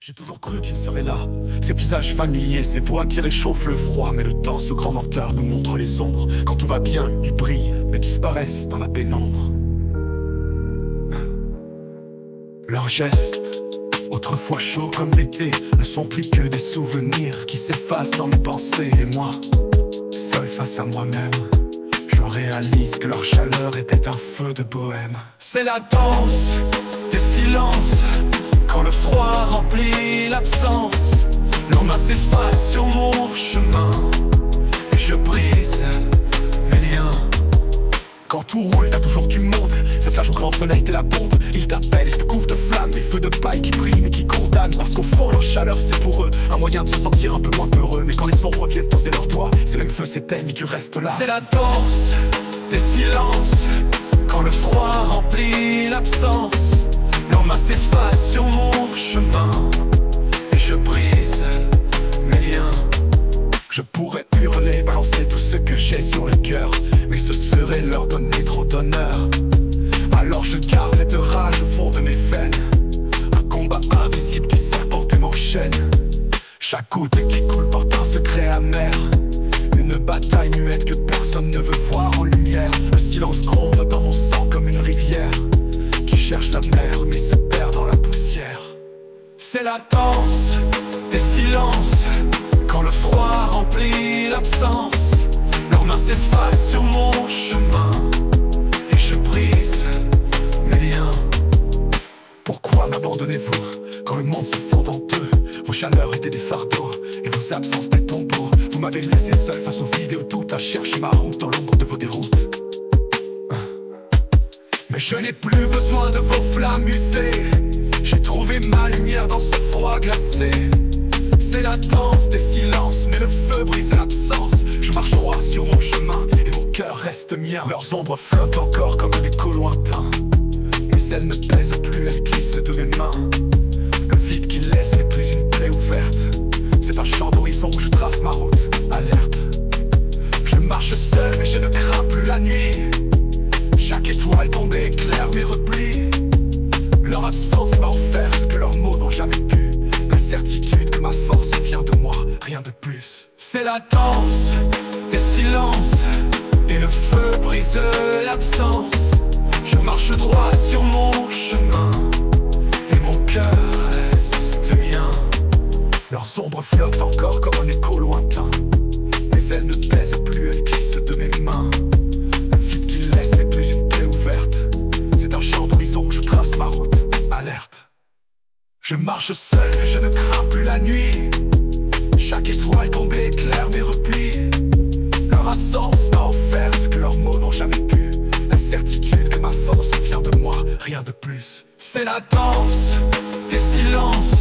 J'ai toujours cru qu'il serait là, ces visages familiers, ces voix qui réchauffent le froid. Mais le temps, ce grand menteur, nous montre les ombres. Quand tout va bien, ils brillent, mais disparaissent dans la pénombre. Leurs gestes, autrefois chauds comme l'été, ne sont plus que des souvenirs qui s'effacent dans mes pensées. Et moi, seul face à moi-même, je réalise que leur chaleur était un feu de bohème. C'est la danse des silences, quand le froid remplit l'absence. Leurs mains s'effacent sur mon chemin et je brise mes liens. Quand tout roule, t'as toujours du monde. Ça se lâche au grand soleil, t'es la bombe. Ils t'appellent, ils te couvrent de flammes, des feux de paille qui brillent mais qui condamnent. Parce qu'au fond, leur chaleur c'est pour eux un moyen de se sentir un peu moins peureux. Mais quand les ombres viennent poser leurs doigts, ces mêmes feux s'éteignent et tu restes là. C'est la danse des silences, quand le froid remplit l'absence. Leurs mains s'effacent sur mon chemin et je brise mes liens. Je pourrais hurler, balancer tout ce que j'ai sur le cœur, mais ce serait leur donner trop d'honneur. Alors je garde cette rage au fond de mes veines, un combat invisible qui serpente et m'enchaîne. Chaque goutte qui coule porte un secret amer, une bataille muette que personne ne veut voir en lumière. Le silence gronde dans mon sang comme une rivière qui cherche la mer mais se perd dans la poussière. C'est la danse des silences, quand le froid remplit l'absence. Leurs mains s'effacent sur mon chemin et je brise mes liens. Pourquoi m'abandonnez-vous quand le monde se fond en deux? Vos chaleurs étaient des fardeaux et vos absences des tombeaux. Vous m'avez laissé seul face aux vidéos, tout à chercher ma route dans l'ombre de vos déroutes. Mais je n'ai plus besoin de vos flammes usées, j'ai trouvé ma lumière dans ce froid glacé. C'est la danse des silences, mais le feu brise l'absence. Je marche droit sur mon chemin et mon cœur reste mien. Leurs ombres flottent encore comme un écho lointain, mais elles ne pèsent plus, elles glissent de mes mains. Le vide qu'ils laissent n'est plus une plaie ouverte, c'est un champ d'horizon où je trace ma route, alerte. Je marche seul mais je ne crains plus la nuit. Chaque étoile tombée éclaire mes replis. Leur absence m'a offert ce que leurs mots n'ont jamais pu, la certitude que ma force vient de moi, rien de plus. C'est la danse des silences et le feu brise l'absence. Je marche droit sur mon chemin et mon cœur reste mien. Leurs ombres flottent encore comme un écho lointain, mais elles ne pèsent plus, elles glissent de mes mains. Le vide qu'ils laissent n'est plus une plaie ouverte, c'est un champ d'horizon où je trace ma route, alerte. Je marche seul et je ne crains plus la nuit. Chaque étoile tombée éclaire mes replis. Leur absence m'a offert ce que leurs mots n'ont jamais pu, la certitude que ma force vient de moi, rien de plus. C'est la danse des silences,